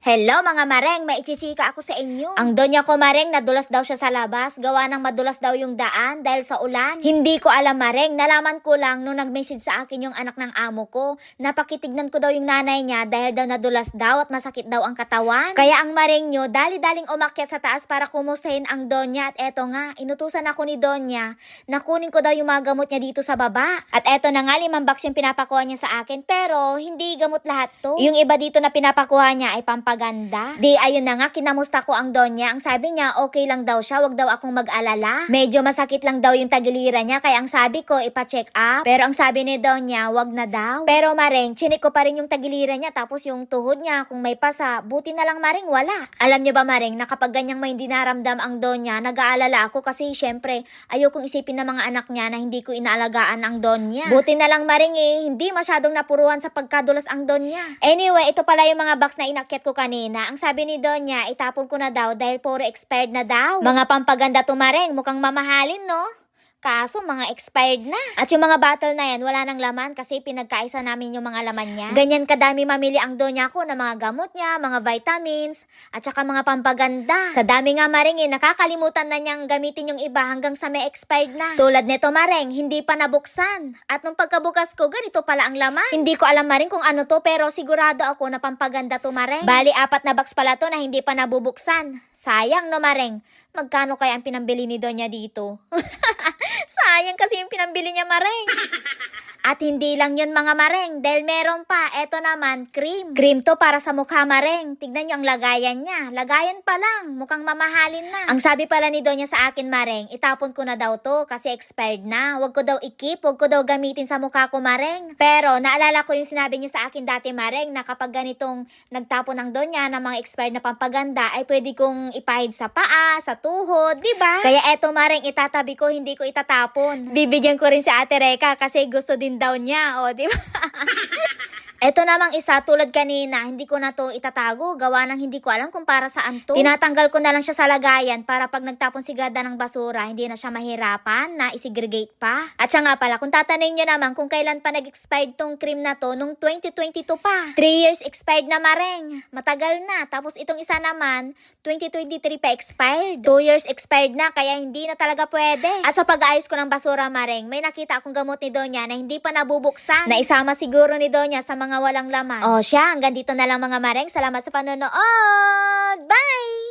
Hello mga mareng, may ichichika ako sa inyo. Ang donya ko mareng, nadulas daw siya sa labas. Gawa ng madulas daw yung daan dahil sa ulan. Hindi ko alam mareng, nalaman ko lang nung nag-message sa akin yung anak ng amo ko. Napakitignan ko daw yung nanay niya dahil daw nadulas daw at masakit daw ang katawan. Kaya ang mareng nyo, dali-daling umakyat sa taas para kumustahin ang donya. At eto nga, inutusan ako ni donya na kunin ko daw yung mga gamot niya dito sa baba. At eto na nga, 5 box yung pinapakuha niya sa akin. Pero hindi gamot lahat to. Yung iba dito na pinapakuha niya ay pampaganda. Di ayun na nga, kinamusta ko ang donya. Ang sabi niya, okay lang daw siya, wag daw akong mag-alala. Medyo masakit lang daw yung tagiliran niya, kaya ang sabi ko, ipa-check up. Pero ang sabi ni donya, wag na daw. Pero mareng, chinik ko pa rin yung tagiliran niya, tapos yung tuhod niya, kung may pasa, buti na lang mareng, wala. Alam niyo ba mareng, na kapag ganyang may hindi naramdam ang donya, nag-aalala ako kasi syempre, ayokong isipin ng mga anak niya na hindi ko inaalagaan ang donya. Buti na lang mareng hindi masyadong napuruhan sa pagkadulas ang donya. Anyway, ito pala yung mga box na inakyat ko kanina. Ang sabi ni donya, itapon ko na daw dahil puro expired na daw. Mga pampaganda tumareng, mukhang mamahalin no? Kaso mga expired na. At yung mga bottle na yan, wala nang laman kasi pinagkaisa namin yung mga laman niya. Ganyan kadami mamili ang donya ko na mga gamot niya, mga vitamins, at saka mga pampaganda. Sa dami nga mareng nakakalimutan na niyang gamitin yung iba hanggang sa may expired na. Tulad nito mareng, hindi pa nabuksan. At nung pagkabukas ko, ganito pala ang laman. Hindi ko alam mareng kung ano to, pero sigurado ako na pampaganda to mareng. Bali, 4 na box pala to na hindi pa nabubuksan. Sayang no mareng. Magkano kaya ang pinambili ni donya dito? Sayang kasi yung pinambili niya mareng. At hindi lang yun mga mareng, dahil meron pa, eto naman, cream. Cream to para sa mukha mareng. Tignan nyo ang lagayan niya. Lagayan pa lang, mukhang mamahalin na. Ang sabi pala ni donya sa akin mareng, itapon ko na daw to kasi expired na. Huwag ko daw i-keep, huwag ko daw gamitin sa mukha ko mareng. Pero naalala ko yung sinabi niya sa akin dati mareng, na kapag ganitong nagtapon ng donya ng mga expired na pampaganda, ay pwede kong ipahid sa paa, sa tuhod, diba? Kaya eto mareng, itatabi ko, hindi ko itatapon. Bibigyan ko rin si Ate Reka kasi gusto din daw niya, o, di ba? Ito namang isa, tulad kanina, hindi ko na to itatago. Gawa ng hindi ko alam kung para saan to. Tinatanggal ko na lang siya sa lagayan para pag nagtapon si Gada ng basura, hindi na siya mahirapan na isegregate pa. At siya nga pala, kung tatanayin nyo naman kung kailan pa nag-expired tong cream na to, nung 2022 pa. 3 years expired na mareng. Matagal na. Tapos itong isa naman, 2023 pa expired. 2 years expired na, kaya hindi na talaga pwede. At sa pag-aayos ko ng basura mareng, may nakita akong gamot ni donya na hindi pa nabubuksan. Na isama siguro ni donya sa mga walang laman. O siya, hanggang dito na lang mga mareng. Salamat sa panonood. Bye!